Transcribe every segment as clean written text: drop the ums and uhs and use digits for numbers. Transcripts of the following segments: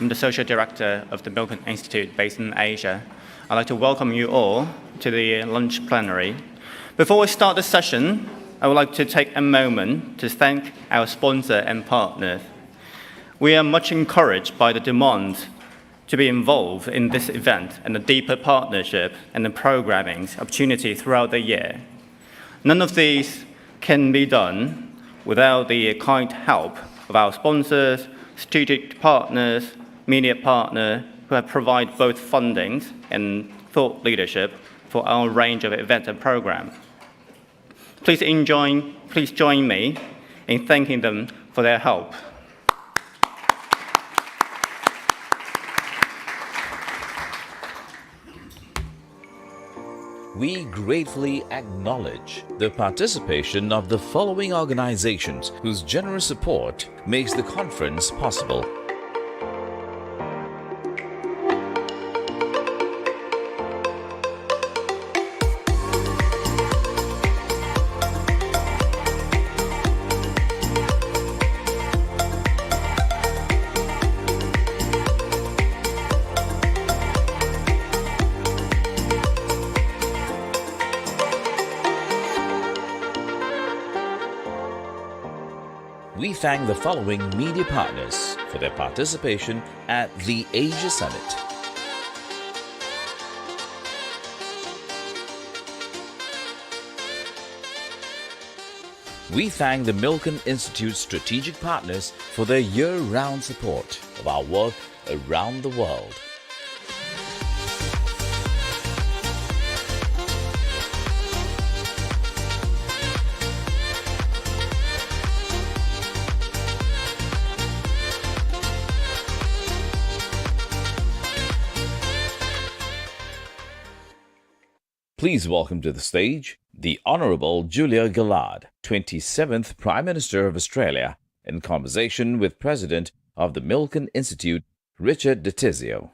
I'm the Social Director of the Milken Institute based in Asia. I'd like to welcome you all to the lunch plenary. Before we start the session, I would like to take a moment to thank our sponsor and partners. We are much encouraged by the demand to be involved in this event and the deeper partnership and the programming opportunity throughout the year. None of these can be done without the kind help of our sponsors, strategic partners, media partners who have provided both funding and thought leadership for our range of events and programs. Please join me in thanking them for their help. We gratefully acknowledge the participation of the following organizations whose generous support makes the conference possible. We thank the following media partners for their participation at the Asia Summit. We thank the Milken Institute strategic partners for their year-round support of our work around the world. Please welcome to the stage the Honourable Gillard, 27th Prime Minister of Australia, in conversation with President of the Milken Institute, Richard Detizio.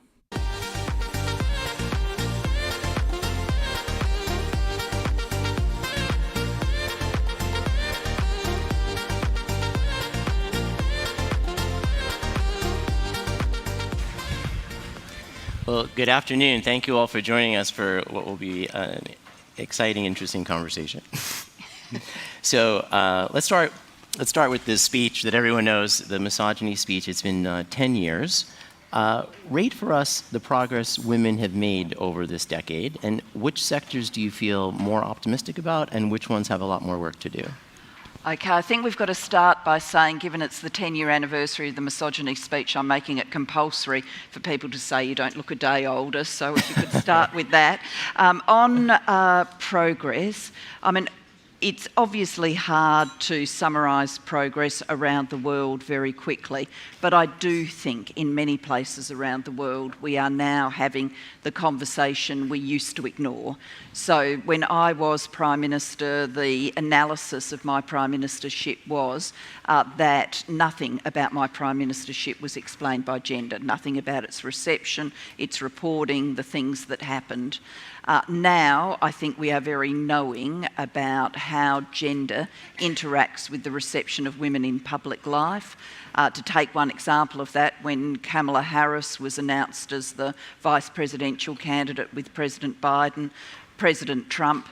Well, good afternoon. Thank you all for joining us for what will be an exciting, interesting conversation. So let's start with this speech that everyone knows, the misogyny speech. It's been 10 years. Rate for us the progress women have made over this decade, and which sectors do you feel more optimistic about, and which ones have a lot more work to do? Okay, I think we've got to start by saying, given it's the 10-year anniversary of the misogyny speech, I'm making it compulsory for people to say you don't look a day older, so if you could start with that. On progress, I mean, it's obviously hard to summarise progress around the world very quickly, but I do think in many places around the world we are now having the conversation we used to ignore. So when I was Prime Minister, the analysis of my Prime Ministership was that nothing about my Prime Ministership was explained by gender, nothing about its reception, its reporting, the things that happened. Now, I think we are very knowing about how gender interacts with the reception of women in public life. To take one example of that, when Kamala Harris was announced as the vice presidential candidate with President Biden, President Trump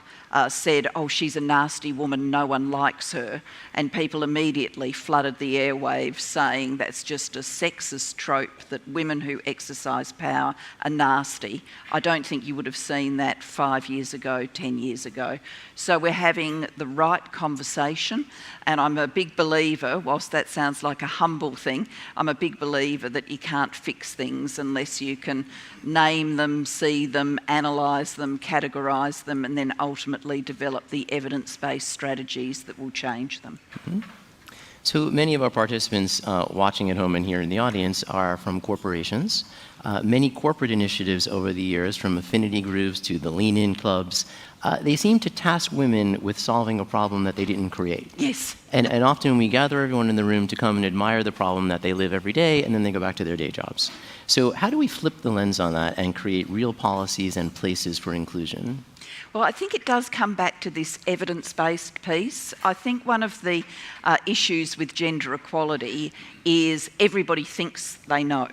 said, "Oh, she's a nasty woman, no one likes her." And people immediately flooded the airwaves saying that's just a sexist trope that women who exercise power are nasty. I don't think you would have seen that 5 years ago, 10 years ago. So we're having the right conversation, and I'm a big believer, whilst that sounds like a humble thing, I'm a big believer that you can't fix things unless you can name them, see them, analyse them, categorise them, and then ultimately develop the evidence-based strategies that will change them. Mm-hmm. So many of our participants watching at home and here in the audience are from corporations. Many corporate initiatives over the years, from affinity groups to the lean-in clubs, they seem to task women with solving a problem that they didn't create. Yes. And often we gather everyone in the room to come and admire the problem that they live every day, and then they go back to their day jobs. So how do we flip the lens on that and create real policies and places for inclusion? Well, I think it does come back to this evidence-based piece. I think one of the issues with gender equality is everybody thinks they know.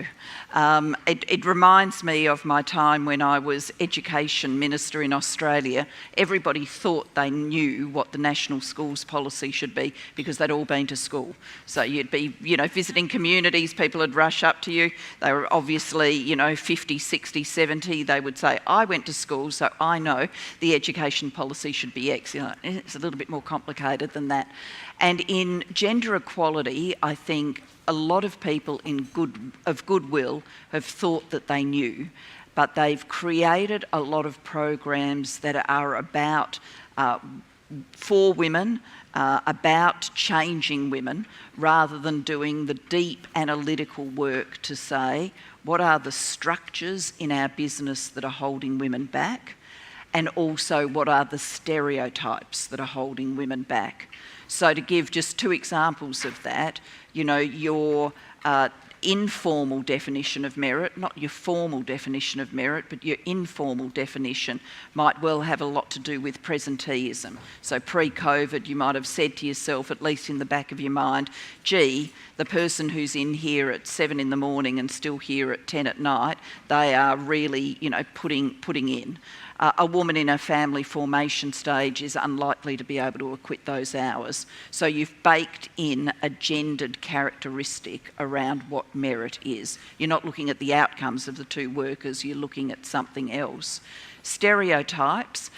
It reminds me of my time when I was Education Minister in Australia. Everybody thought they knew what the national schools policy should be because they'd all been to school. So you'd be, visiting communities, people would rush up to you. They were obviously, 50, 60, 70. They would say, I went to school, so I know the education policy should be X. It's a little bit more complicated than that. And in gender equality, I think a lot of people of goodwill have thought that they knew, but they've created a lot of programs that are about for women, about changing women, rather than doing the deep analytical work to say, what are the structures in our business that are holding women back? And also, what are the stereotypes that are holding women back? So to give just two examples of that, your informal definition of merit, not your formal definition of merit, but your informal definition might well have a lot to do with presenteeism. So pre-COVID, you might have said to yourself, at least in the back of your mind, gee, the person who's in here at 7 in the morning and still here at 10 at night, they are really, putting in. A woman in a family formation stage is unlikely to be able to acquit those hours. So you've baked in a gendered characteristic around what merit is. You're not looking at the outcomes of the two workers, you're looking at something else. Stereotypes,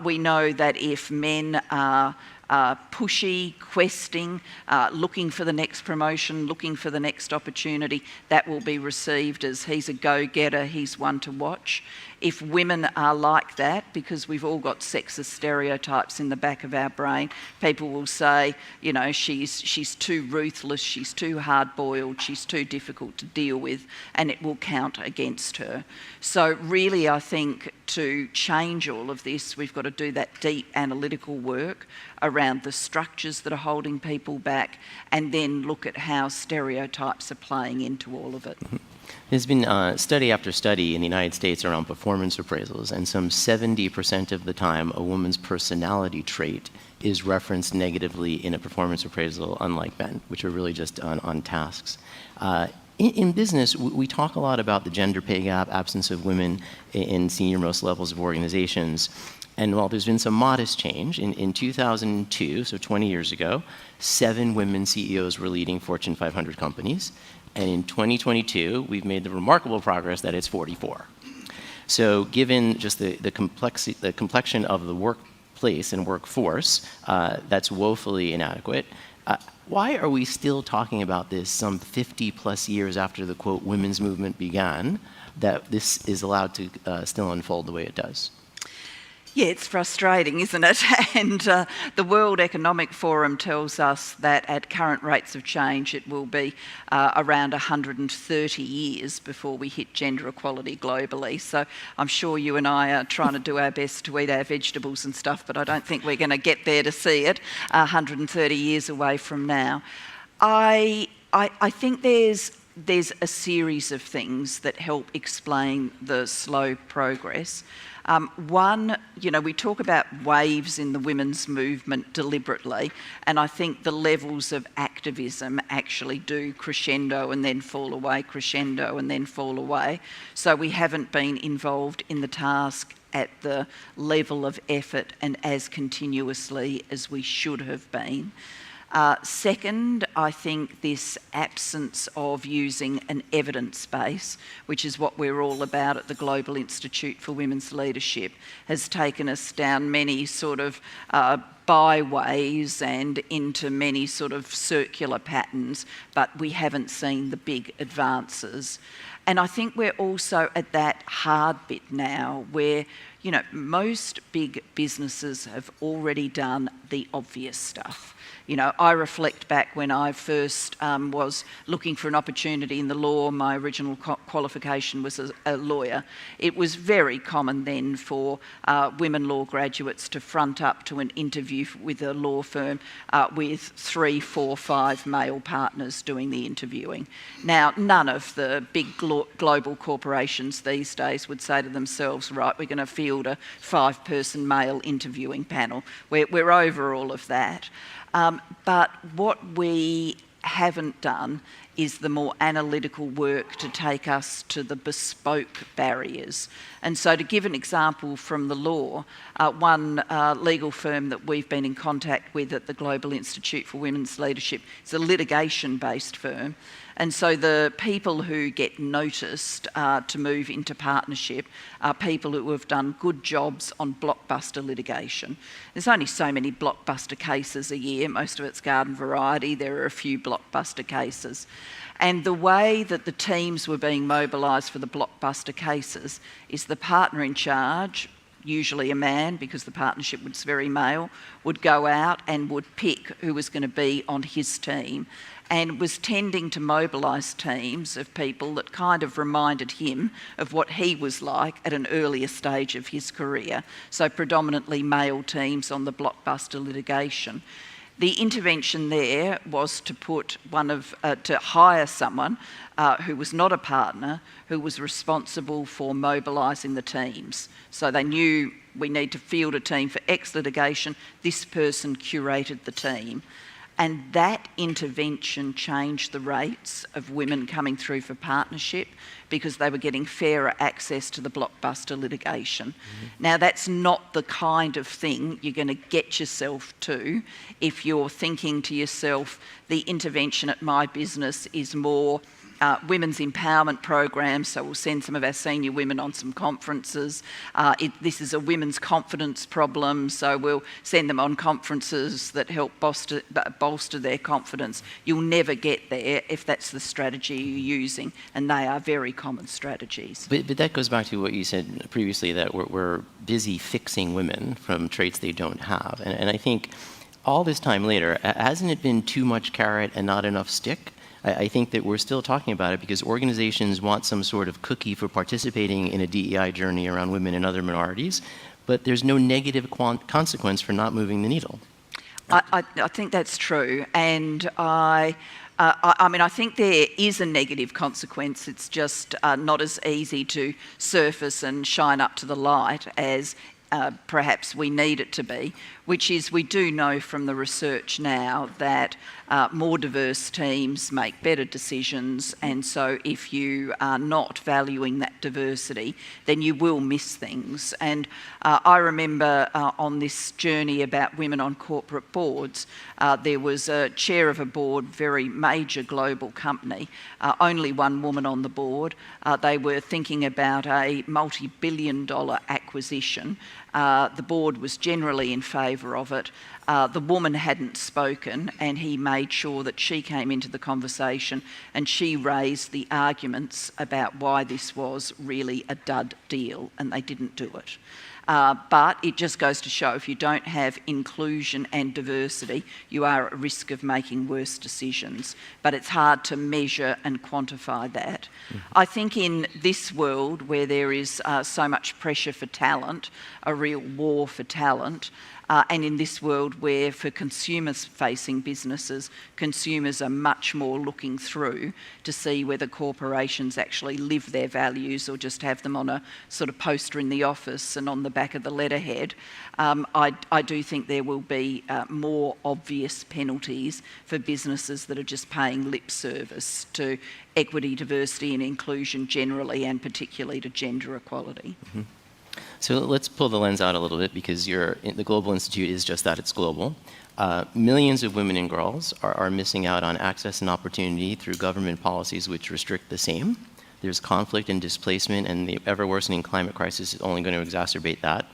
we know that if men are pushy, questing, looking for the next promotion, looking for the next opportunity, that will be received as he's a go-getter, he's one to watch. If women are like that, because we've all got sexist stereotypes in the back of our brain, people will say, she's too ruthless, she's too hard-boiled, she's too difficult to deal with, and it will count against her. So really, I think to change all of this, we've got to do that deep analytical work around the structures that are holding people back, and then look at how stereotypes are playing into all of it. There's been study after study in the United States around performance appraisals, and some 70% of the time a woman's personality trait is referenced negatively in a performance appraisal, unlike men, which are really just on tasks. In business, we talk a lot about the gender pay gap, absence of women in senior-most levels of organizations. And while there's been some modest change, in 2002, so 20 years ago, 7 women CEOs were leading Fortune 500 companies. And in 2022, we've made the remarkable progress that it's 44. So given just the complexion of the workplace and workforce, that's woefully inadequate. Why are we still talking about this some 50 plus years after the, quote, women's movement began, that this is allowed to still unfold the way it does? Yeah, it's frustrating, isn't it? And the World Economic Forum tells us that at current rates of change, it will be around 130 years before we hit gender equality globally. So I'm sure you and I are trying to do our best to eat our vegetables and stuff, but I don't think we're going to get there to see it 130 years away from now. I think there's a series of things that help explain the slow progress. One, we talk about waves in the women's movement deliberately, and I think the levels of activism actually do crescendo and then fall away, crescendo and then fall away. So we haven't been involved in the task at the level of effort and as continuously as we should have been. Second, I think this absence of using an evidence base, which is what we're all about at the Global Institute for Women's Leadership, has taken us down many sort of byways and into many sort of circular patterns, but we haven't seen the big advances. And I think we're also at that hard bit now where, most big businesses have already done the obvious stuff. You know, I reflect back when I first was looking for an opportunity in the law. My original qualification was as a lawyer. It was very common then for women law graduates to front up to an interview with a law firm with 3, 4, 5 male partners doing the interviewing. Now, none of the big global corporations these days would say to themselves, right, we're going to field a 5-person male interviewing panel. We're over all of that. But what we haven't done is the more analytical work to take us to the bespoke barriers. And so to give an example from the law, one legal firm that we've been in contact with at the Global Institute for Women's Leadership is a litigation-based firm. And so the people who get noticed to move into partnership are people who have done good jobs on blockbuster litigation. There's only so many blockbuster cases a year. Most of it's garden variety. There are a few blockbuster cases. And the way that the teams were being mobilised for the blockbuster cases is the partner in charge, usually a man because the partnership was very male, would go out and would pick who was going to be on his team, and was tending to mobilise teams of people that kind of reminded him of what he was like at an earlier stage of his career. So predominantly male teams on the blockbuster litigation. The intervention there was to put to hire someone who was not a partner, who was responsible for mobilising the teams. So they knew we need to field a team for X litigation. This person curated the team. And that intervention changed the rates of women coming through for partnership because they were getting fairer access to the blockbuster litigation. Mm-hmm. Now, that's not the kind of thing you're going to get yourself to if you're thinking to yourself, the intervention at my business is more women's empowerment programs, so we'll send some of our senior women on some conferences. This is a women's confidence problem, so we'll send them on conferences that help bolster their confidence. You'll never get there if that's the strategy you're using, and they are very common strategies. But that goes back to what you said previously, that we're busy fixing women from traits they don't have. And I think all this time later, hasn't it been too much carrot and not enough stick? I think that we're still talking about it because organizations want some sort of cookie for participating in a DEI journey around women and other minorities, but there's no negative consequence for not moving the needle. I think that's true, and I mean, I think there is a negative consequence. It's just not as easy to surface and shine up to the light as perhaps we need it to be, which is we do know from the research now that more diverse teams make better decisions, and so if you are not valuing that diversity, then you will miss things. And I remember on this journey about women on corporate boards, there was a chair of a board, very major global company, only one woman on the board. They were thinking about a multi-billion-dollar acquisition. The board was generally in favour of it. The woman hadn't spoken, and he made sure that she came into the conversation and she raised the arguments about why this was really a dud deal, and they didn't do it. But it just goes to show if you don't have inclusion and diversity, you are at risk of making worse decisions. But it's hard to measure and quantify that. Mm-hmm. I think in this world where there is so much pressure for talent, a real war for talent, and in this world where for consumers-facing businesses, consumers are much more looking through to see whether corporations actually live their values or just have them on a sort of poster in the office and on the back of the letterhead, I do think there will be more obvious penalties for businesses that are just paying lip service to equity, diversity and inclusion generally, and particularly to gender equality. Mm-hmm. So let's pull the lens out a little bit, because the Global Institute is just that, it's global. Millions of women and girls are missing out on access and opportunity through government policies which restrict the same. There's conflict and displacement, and the ever-worsening climate crisis is only going to exacerbate that.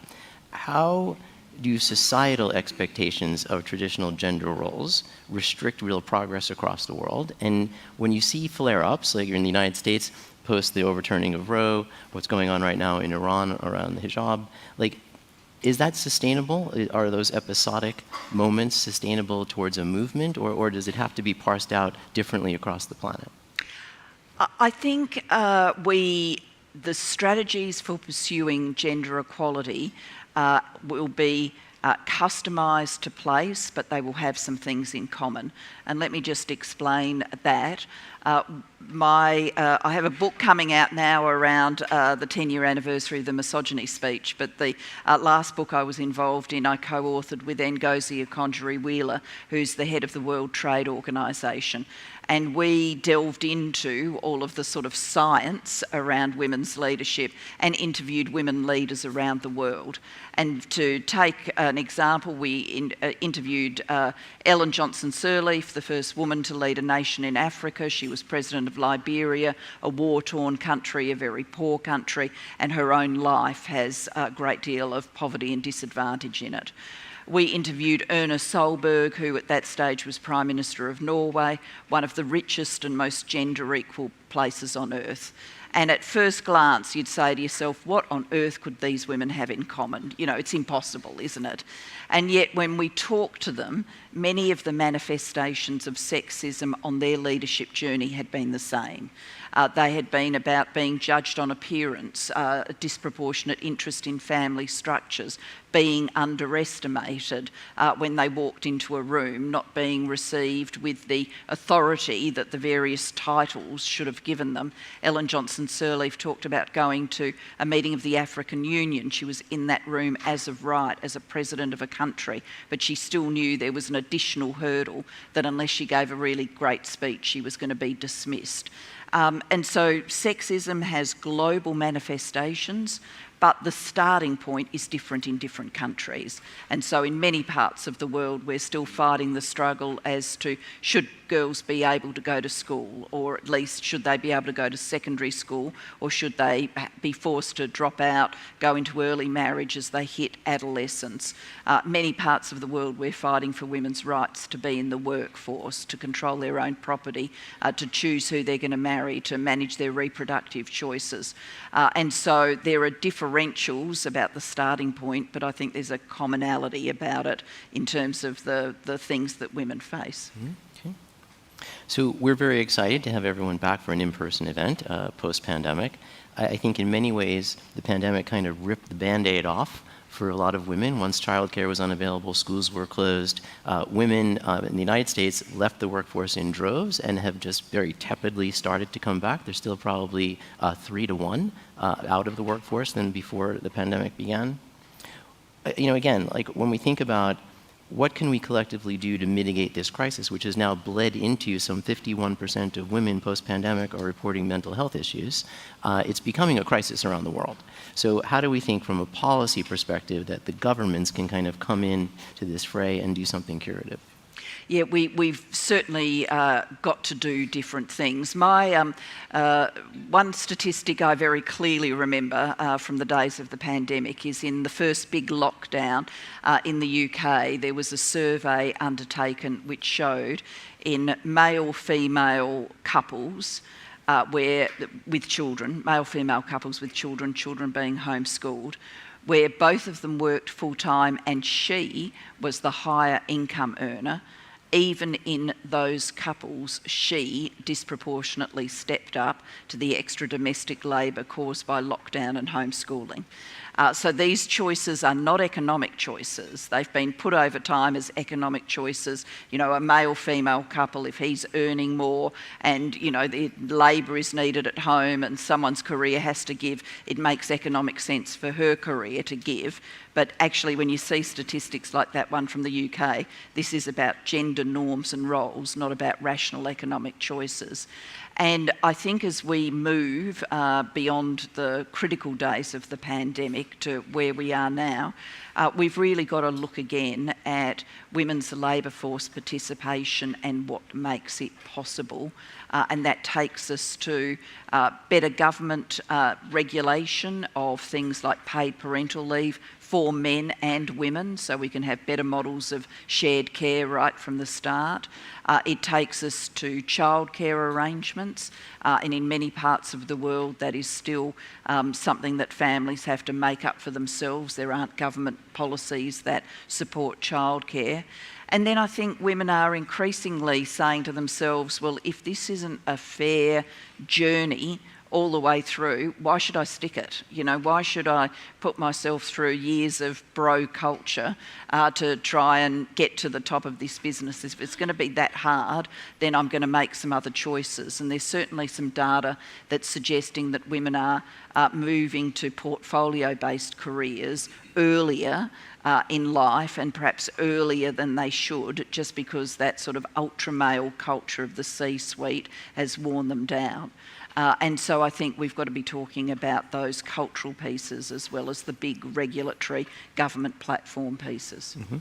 How do societal expectations of traditional gender roles restrict real progress across the world? And when you see flare-ups, like you're in the United States, post the overturning of Roe, what's going on right now in Iran around the hijab, like, Is that sustainable? Are those episodic moments sustainable towards a movement, or does it have to be parsed out differently across the planet? I think the strategies for pursuing gender equality will be customised to place, but they will have some things in common. And let me just explain that. I have a book coming out now around the 10-year anniversary of the misogyny speech, but the last book I was involved in, I co-authored with Ngozi Okonjo-Iweala, who's the head of the World Trade Organization. And we delved into all of the sort of science around women's leadership and interviewed women leaders around the world. And to take an example, we interviewed Ellen Johnson Sirleaf, the first woman to lead a nation in Africa. She was president of Liberia, a war-torn country, a very poor country, and her own life has a great deal of poverty and disadvantage in it. We interviewed Erna Solberg, who at that stage was Prime Minister of Norway, one of the richest and most gender-equal places on earth. And at first glance, you'd say to yourself, what on earth could these women have in common? You know, it's impossible, isn't it? And yet when we talk to them, many of the manifestations of sexism on their leadership journey had been the same. They had been about being judged on appearance, a disproportionate interest in family structures, being underestimated when they walked into a room, not being received with the authority that the various titles should have given them. Ellen Johnson Sirleaf talked about going to a meeting of the African Union. She was in that room as of right, as a president of a country, but she still knew there was an additional hurdle that unless she gave a really great speech, she was going to be dismissed. And so sexism has global manifestations, but the starting point is different in different countries. And so in many parts of the world, we're still fighting the struggle as to should girls be able to go to school, or at least should they be able to go to secondary school, or should they be forced to drop out, go into early marriage as they hit adolescence. Many parts of the world we're fighting for women's rights to be in the workforce, to control their own property, to choose who they're going to marry, to manage their reproductive choices. And so there are differentials about the starting point, but I think there's a commonality about it in terms of the things that women face. Mm-hmm. So we're very excited to have everyone back for an in-person event post-pandemic. I think in many ways the pandemic kind of ripped the Band-Aid off for a lot of women. Once childcare was unavailable, schools were closed. Women in the United States left the workforce in droves and have just very tepidly started to come back. They're still probably 3 to 1 out of the workforce than before the pandemic began. You know, again, like when we think about what can we collectively do to mitigate this crisis, which has now bled into some 51% of women post-pandemic are reporting mental health issues, it's becoming a crisis around the world. So how do we think from a policy perspective that the governments can kind of come in to this fray and do something curative? Yeah, we've certainly got to do different things. My one statistic I very clearly remember from the days of the pandemic is in the first big lockdown in the UK, there was a survey undertaken which showed in male-female couples with children, male-female couples with children being homeschooled, where both of them worked full-time and she was the higher income earner. Even in those couples, she disproportionately stepped up to the extra domestic labour caused by lockdown and homeschooling. So these choices are not economic choices. They've been put over time as economic choices. You know, a male-female couple, if he's earning more and, you know, the labour is needed at home and someone's career has to give, it makes economic sense for her career to give. But actually, when you see statistics like that one from the UK, this is about gender norms and roles, not about rational economic choices. And I think as we move beyond the critical days of the pandemic to where we are now, we've really got to look again at women's labour force participation and what makes it possible. And that takes us to better government regulation of things like paid parental leave for men and women, so we can have better models of shared care right from the start. It takes us to childcare arrangements, and in many parts of the world that is still something that families have to make up for themselves. There aren't government policies that support childcare. And then I think women are increasingly saying to themselves, well, if this isn't a fair journey all the way through, why should I stick it? You know, why should I put myself through years of bro culture to try and get to the top of this business? If it's going to be that hard, then I'm going to make some other choices. And there's certainly some data that's suggesting that women are moving to portfolio-based careers earlier in life, and perhaps earlier than they should, just because that sort of ultra-male culture of the C-suite has worn them down. And so I think we've got to be talking about those cultural pieces as well as the big regulatory government platform pieces. Mm-hmm.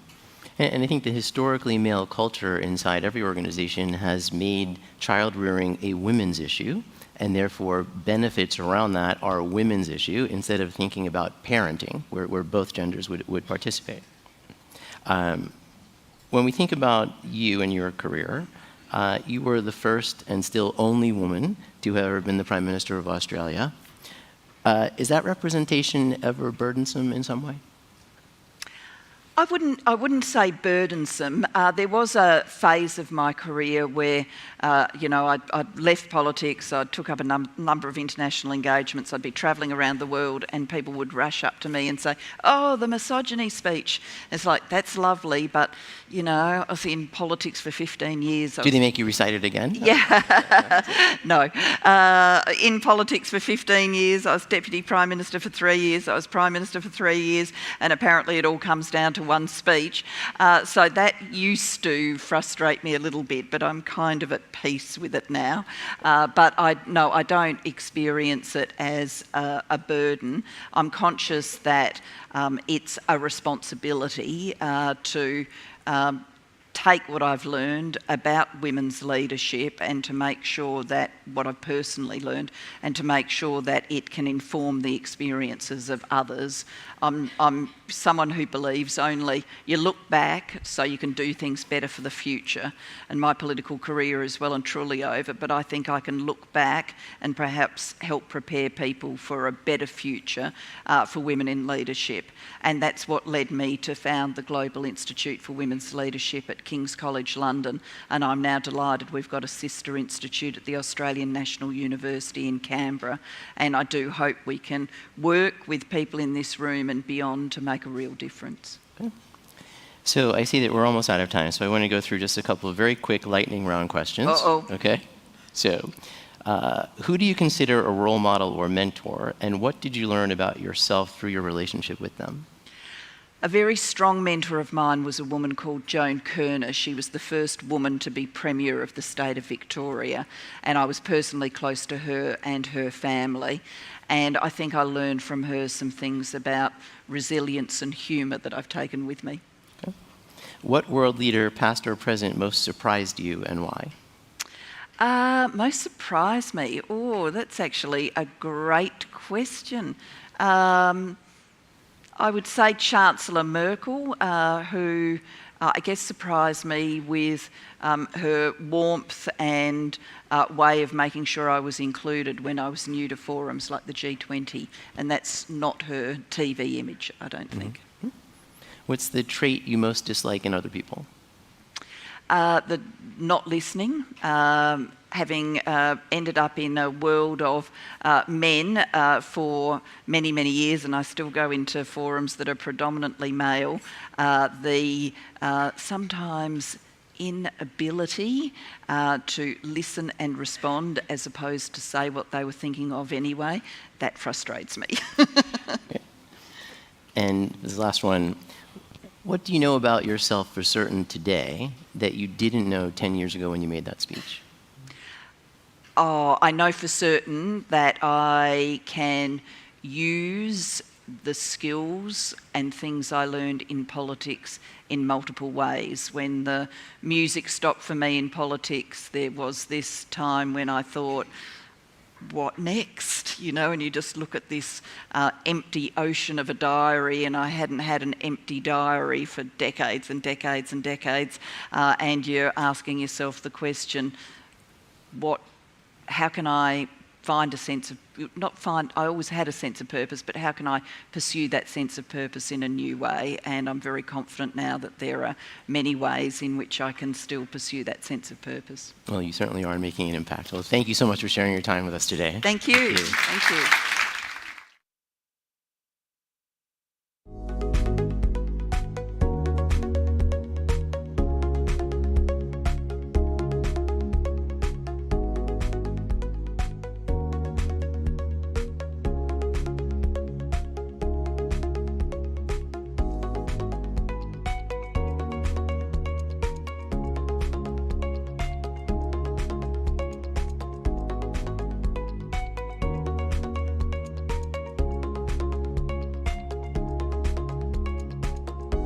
And I think the historically male culture inside every organization has made child rearing a women's issue, and therefore benefits around that are a women's issue instead of thinking about parenting, where both genders would participate. When we think about you and your career, you were the first and still only woman to have ever been the Prime Minister of Australia. Is that representation ever burdensome in some way? I wouldn't say burdensome. There was a phase of my career where, I'd left politics, I took up a number of international engagements, I'd be travelling around the world and people would rush up to me and say, oh, the misogyny speech. It's like, that's lovely, but, I was in politics for 15 years. Do they make you recite it again? Yeah. No. In politics for 15 years, I was Deputy Prime Minister for 3 years, I was Prime Minister for 3 years, and apparently it all comes down to one speech. So that used to frustrate me a little bit, but I'm kind of at peace with it now. But I don't experience it as a burden. I'm conscious that it's a responsibility to take what I've learned about women's leadership and to make sure that what I've personally learned and to make sure that it can inform the experiences of others. I'm someone who believes only you look back so you can do things better for the future. And my political career is well and truly over, but I think I can look back and perhaps help prepare people for a better future for women in leadership. And that's what led me to found the Global Institute for Women's Leadership at King's College London. And I'm now delighted we've got a sister institute at the Australian National University in Canberra. And I do hope we can work with people in this room and beyond to make a real difference. Okay. So I see that we're almost out of time, so I want to go through just a couple of very quick lightning round questions. Uh-oh. Okay. So who do you consider a role model or mentor, and what did you learn about yourself through your relationship with them? A very strong mentor of mine was a woman called Joan Kirner. She was the first woman to be Premier of the state of Victoria, and I was personally close to her and her family. And I think I learned from her some things about resilience and humour that I've taken with me. Okay. What world leader, past or present, most surprised you and why? Most surprised me? Oh, that's actually a great question. I would say Chancellor Merkel, who I guess surprised me with her warmth and way of making sure I was included when I was new to forums like the G20, and that's not her TV image, I don't think. Mm-hmm. What's the trait you most dislike in other people? The not listening, having ended up in a world of men for many, many years, and I still go into forums that are predominantly male, the sometimes inability to listen and respond as opposed to say what they were thinking of anyway, that frustrates me. Okay. And this last one, what do you know about yourself for certain today that you didn't know 10 years ago when you made that speech? Oh, I know for certain that I can use the skills and things I learned in politics in multiple ways. When the music stopped for me in politics, there was this time when I thought, what next? You know, and you just look at this empty ocean of a diary, and I hadn't had an empty diary for decades and decades and decades, and you're asking yourself the question, how can I find a sense of, I always had a sense of purpose, but how can I pursue that sense of purpose in a new way? And I'm very confident now that there are many ways in which I can still pursue that sense of purpose. Well, you certainly are making an impact. Well, thank you so much for sharing your time with us today. Thank you. Thank you.